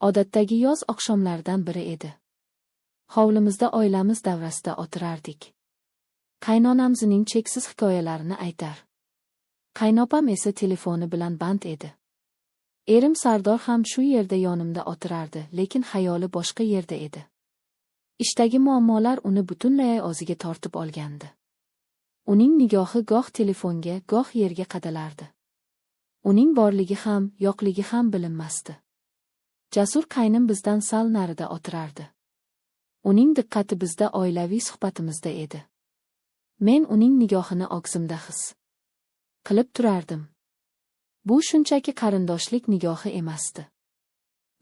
Odatdagi yoz oqshomlaridan biri edi. Hovlimizda oilamiz davrasida o'tirardik. Qaynonamizning cheksiz hikoyalarini aytar. Qaynopam esa telefoni bilan band edi. Erim Sardor ham shu yerda yonimda o'tirardi, lekin xayoli boshqa yerda edi. Ishdagi muammolar uni butunlay o'ziga tortib olgandi. Uning nigohi goh telefonga, goh yerga qadalardi. Uning borligi ham, yo'qligi ham bilinmasdi. Jasur qaynim bizdan sal narida o'tirardi. Uning diqqati bizda oilaviy suhbatimizda edi. Men uning nigohini og'zimda his qilib turardim. Bu shunchaki qarindoshlik nigohi emasdi.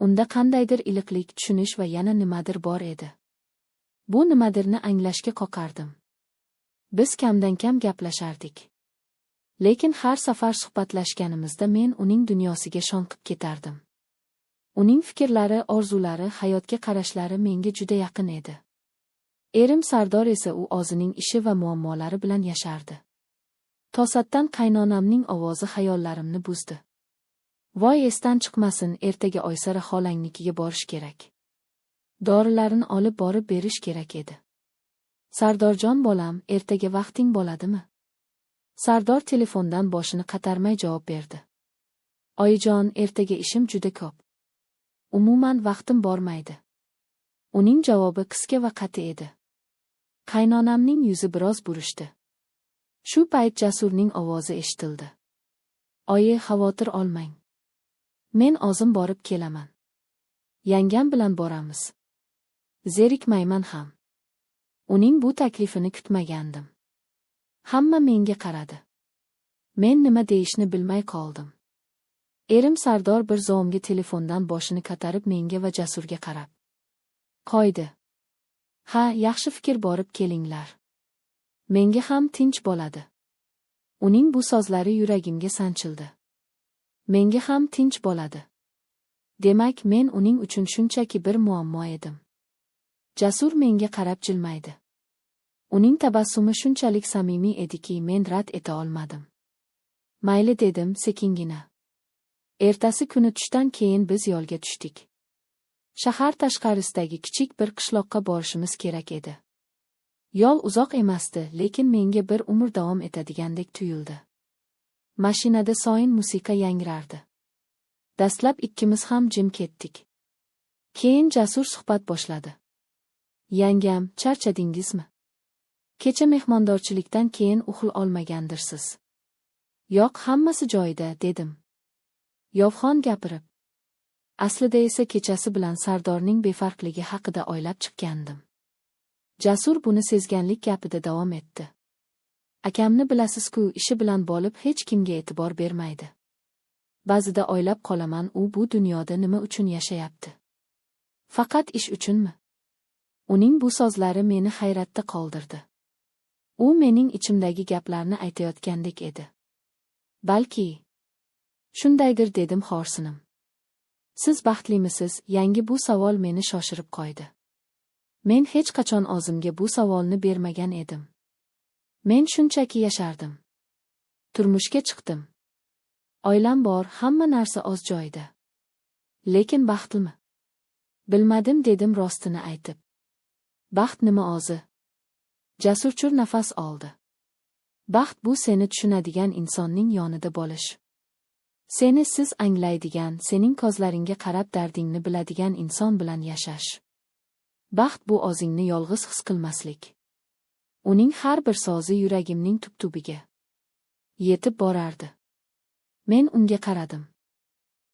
Unda qandaydir iliqlik, tushunish va yana nimadir bor edi. Bu nimadirni anglashga qoqardim. Biz kamdan-kam gaplashardik. Lekin har safar suhbatlashganimizda men uning dunyosiga sho'ng'ib ketardim. Uning fikrlari, orzulari, hayotga qarashlari menga juda yaqin edi. Erim Sardor esa u o'zining ishi va muammolari bilan yashardi. To'satdan qaynonamning ovozi xayollarimni buzdi. Voy, esdan chiqmasin, ertaga Oysara xolangnikiga borish kerak. Dorilarini olib borib berish kerak edi. Sardorjon bolam, ertaga vaqting bo'ladimi? Sardor telefondan boshini qatarmay javob berdi. Oyijon, ertaga ishim juda ko'p. Umuman vaqtim bormaydi. Uning javobi qisqa va qat'iy edi. Qaynonamning yuzi biroz burishdi. Shu payt Jasurning ovozi eshitildi. Oyi, xavotir olmang. Men o'zim borib kelaman. Yangam bilan boramiz. Zerikmayman ham. Uning bu taklifini kutmagandim. Hamma menga qaradi. Men nima deyishni bilmay qoldim. Erim Sardor bir zomga telefondan boshini ko'tarib menga va Jasurga qarab qo'ydi. Ha, yaxshi fikr, borib kelinglar. Menga ham tinch bo'ladi. Uning bu so'zlari yuragimga sanchildi. Menga ham tinch bo'ladi. Demak, men uning uchun shunchaki bir muammo edim. Jasur menga qarab jilmaydi. Uning tabassumi shunchalik samimiy ediki, men rad eta olmadim. Mayli dedim sekingina. Ertasi kuni tushdan keyin biz yo'lga tushdik. Shahar tashqarisidagi kichik bir qishloqqa borishimiz kerak edi. Yo'l uzoq emasdi, lekin menga bir umr davom etadigandek tuyuldi. Mashinada so'yin musiqa yangrardi. Dastlab ikkimiz ham jim ketdik. Keyin Jasur suhbat boshladi. Yangam, charchadingizmi? Kecha mehmondorchilikdan keyin uxul olmagandirsiz. Yo'q, hammasi joyida, dedim. Yovxon gapirib. Aslida esa kechasi bilan Sardorning befarqligi haqida o'ylab chiqqandim. Jasur buni sezganlik gapida davom etdi. Akamni bilasiz-ku, ishi bilan bo'lib hech kimga e'tibor bermaydi. Ba'zida o'ylab qolaman, u bu dunyoda nima uchun yashayapti? Faqat ish uchunmi? Uning bu so'zlari meni hayratda qoldirdi. U mening ichimdagi gaplarni aytayotgandek edi. Balki shundaydir, dedim xo'rsinib. Siz baxtlimisiz? Yangi bu savol meni shoshirib qo'ydi. Men hech qachon o'zimga bu savolni bermagan edim. Men shunchaki yashardim. Turmushga chiqdim. Oilam bor, hamma narsa o'z joyida. Lekin baxtmi? Bilmadim, dedim rostini aytib. Baxt nima o'zi? Jasur chur nafas oldi. Baxt bu seni tushunadigan insonning yonida bo'lish. Seni siz anglaydigan, sening ko'zlaringga qarab dardingni biladigan inson bilan yashash. Baxt bu o'zingni yolg'iz his qilmaslik. Uning har bir so'zi yuragimning tub-tubiga yetib borardi. Men unga qaradim.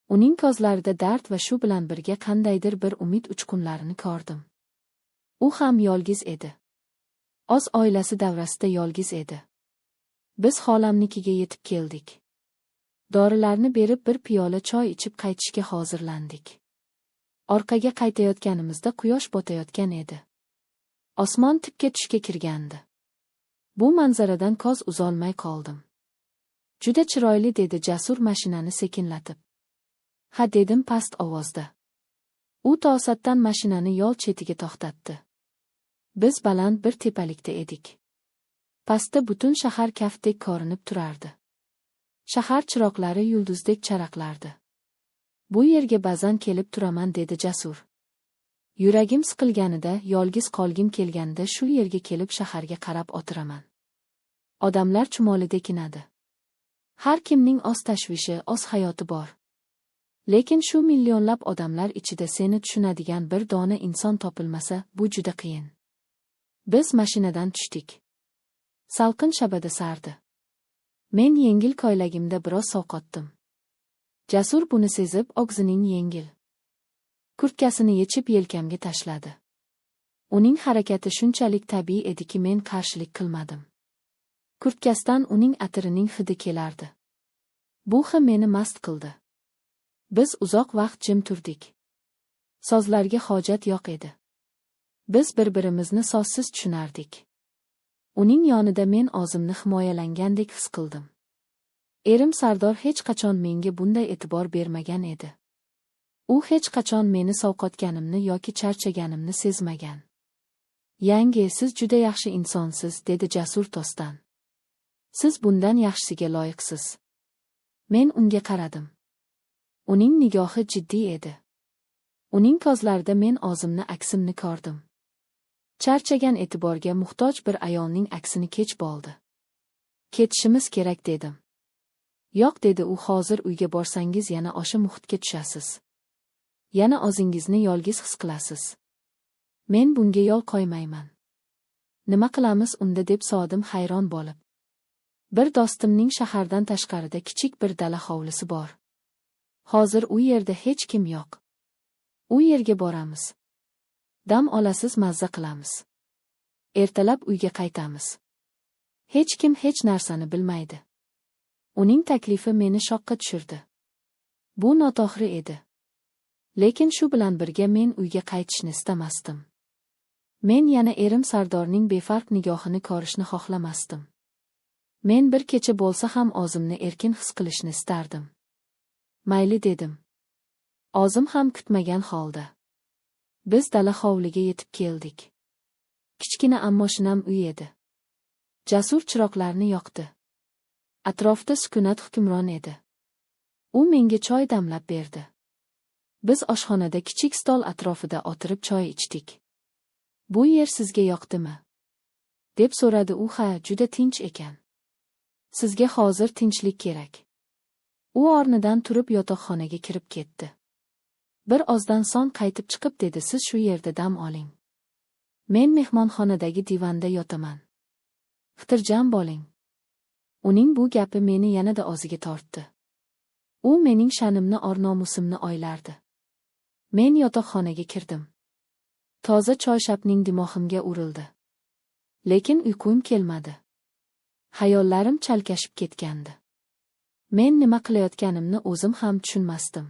Uning ko'zlarida dard va shu bilan birga qandaydir bir umid uchqunlarini ko'rdim. U ham yolg'iz edi. O'z oilasi davrasida yolg'iz edi. Biz xolamnikiga yetib keldik. Dorilarni berib bir piyola choy ichib qaytishga hozirlandik. Orqaga qaytayotganimizda quyosh botayotgan edi. Osmon tipga tushga kirgandi. Bu manzaradan ko'z uzolmay qoldim. Juda chiroyli, dedi Jasur mashinani sekinlatib. Ha, dedim past ovozda. U to'satdan mashinani yo'l chetiga to'xtatdi. Biz baland bir tepalikda edik. Pastda butun shahar kaftdek ko'rinib turardi. Shahar chiroqlari yulduzdek charaqlardi. Bu yerga ba'zan kelib turaman, dedi Jasur. Yuragim siqilganida, yolg'iz qolgim kelganida shu yerga kelib shaharga qarab o'tiraman. Odamlar chumolidek inadi. Har kimning o'z tashvishi, o'z hayoti bor. Lekin shu millionlab odamlar ichida seni tushunadigan bir dona inson topilmasa, bu juda qiyin. Biz mashinadan tushdik. Salqin shabada sardi. Men yengil ko'ylagimda biroz sovqotdim. Jasur buni sezib, og'zining yengil kurtkasini yechib yelkamga tashladi. Uning harakati shunchalik tabiiy ediki men qarshilik qilmadim. Kurtkasdan uning atirining hidi kelardi. Bu hid meni mast qildi. Biz uzoq vaqt jim turdik. Sozlarga hojat yo'q edi. Biz bir-birimizni sozsiz tushunardik. Uning yonida men o'zimni himoyalangandek his qildim. Erim Sardor hech qachon menga bunday e'tibor bermagan edi. U hech qachon meni sovqotganimni yoki charchaganimni sezmagan. Yangi, siz juda yaxshi insonsiz, dedi Jasur to'stan. Siz bundan yaxshisiga loyiqsiz. Men unga qaradim. Uning nigohi jiddiy edi. Uning ko'zlarida men o'zimni aksimni ko'rdim. Charchagan, e'tiborga muhtoj bir ayolning aksini kech bo'ldi. Ketishimiz kerak, dedim. Yo'q, dedi u, hozir uyga borsangiz yana o'sha muhitga tushasiz. Yana o'zingizni yolg'iz his qilasiz. Men bunga yo'l qo'ymayman. Nima qilamiz unda, deb so'radim hayron bo'lib. Bir do'stimning shahardan tashqarida kichik bir dala hovlisi bor. Hozir u yerda hech kim yo'q. U yerga boramiz. Dam olasiz, mazza qilamiz. Ertalab uyga qaytamiz. Hech kim hech narsani bilmaydi. Uning taklifi meni shokka tushirdi. Bu noto'g'ri edi. Lekin shu bilan birga men uyga qaytishni istamasdim. Men yana erim Sardorning befarq nigohini ko'rishni xohlamasdim. Men bir kecha bo'lsa ham o'zimni erkin his qilishni istardim. Mayli, dedim. O'zim ham kutmagan holda. Biz dala hovliga yetib keldik. Kichkina ammo shinam uy edi. Jasur chiroqlarni yoqdi. Atrofda sukunat hukmron edi. U menga choy damlab berdi. Biz oshxonada kichik stol atrofida o'tirib choy ichdik. Bu yer sizga yoqdimi? Deb so'radi u. Ha, juda tinch ekan. Sizga hozir tinchlik kerak. U o'rnidan turib yotoqxonaga kirib ketdi. Bir ozdan so'ng qaytib chiqib dedi, siz shu yerda dam oling. Men mehmonxonadagi divanda yotaman. Xitirjam bo'ling. Uning bu gapi meni yanada o'ziga tortdi. U mening sha'nimni, or-nomusimni o'ylardi. Men yotoqxonaga kirdim. Toza choyshabning dimog'imga urildi. Lekin uyqum kelmadi. Xayollarim chalkashib ketgandi. Men nima qilayotganimni o'zim ham tushunmasdim.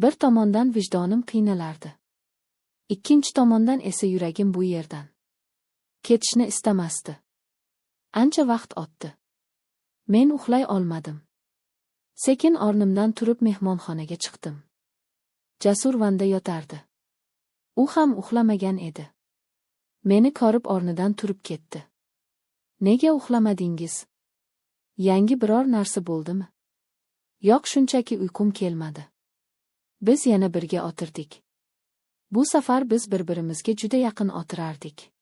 Bir tomondan vijdonim qiynalardi. Ikkinchi tomondan esa yuragim bu yerdan ketishni istamasdi. Ancha vaqt o'tdi. Men uxlay olmadim. Sekin o'rnimdan turib mehmonxonaga chiqdim. Jasur vanda yotardi. U ham uxlamagan edi. Meni ko'rib o'rnidan turib ketdi. Nega uxlamadingiz? Yangi biror narsa bo'ldimi? Yo'q, shunchaki uyqum kelmadi. Biz yana birga o'tirdik. Bu safar biz bir-birimizga juda yaqin o'tirardik.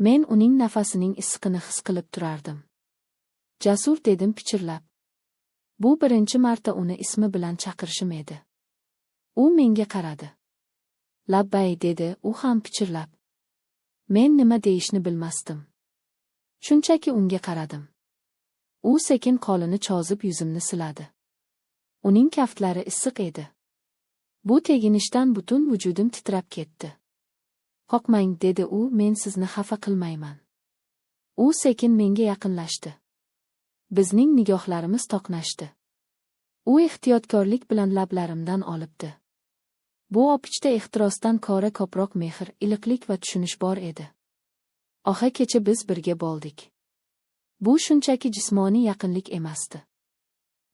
Men uning nafasining issiqini his qilib turardim. Jasur, dedim pichirlab. Bu birinchi marta uni ismi bilan chaqirishim edi. U menga qaradi. Labbay, dedi u ham pichirlab. Men nima deyishni bilmasdim. Shunchaki unga qaradim. U sekin qo'lini cho'zib yuzimni siladi. Uning kaftlari issiq edi. Bu teginishdan butun vujudim titrab ketdi. Qo'rqmang, dedi u, men sizni xafa qilmayman. U sekin menga yaqinlashdi. Bizning nigohlarimiz to'qnashdi. U ehtiyotkorlik bilan lablarimdan olibdi. Bu opichda ehtirosdan ko'ra ko'proq mehr, iliqlik va tushunish bor edi. Oxa kecha biz birga bo'ldik. Bu shunchaki jismoniy yaqinlik emasdi.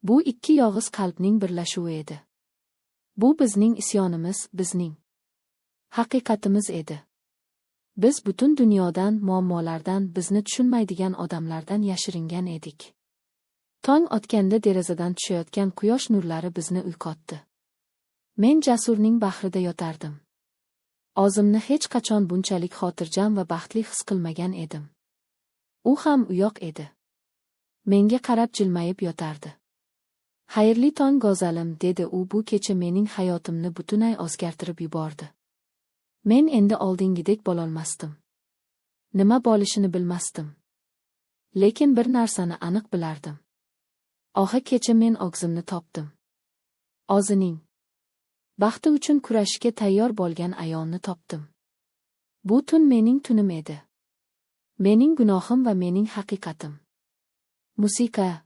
Bu ikki yog'iz qalbning birlashuvi edi. Bu bizning isyonimiz, bizning haqiqatimiz edi. Biz butun dunyodan, muammolardan, bizni tushunmaydigan odamlardan yashiringan edik. Tong otganda derazadan tushayotgan quyosh nurlari bizni uyg'otdi. Men Jasurning bahrida yotardim. O'zimni hech qachon bunchalik xotirjam va baxtli his qilmagan edim. U ham uyoq edi. Menga qarab jilmayib yotardi. Xayrli tong go'zalim, dedi u bu kecha mening hayotimni butunlay o'zgartirib yubordi. Men endi oldingidek bo'lolmasdim. Nima bo'lishini bilmasdim. Lekin bir narsani aniq bilardim. Kecha men og'zimni topdim. O'zining baxti uchun kurashishga tayyor bo'lgan ayolni topdim. Bu tun mening tunim edi. Mening gunohim va mening haqiqatim. Musiqa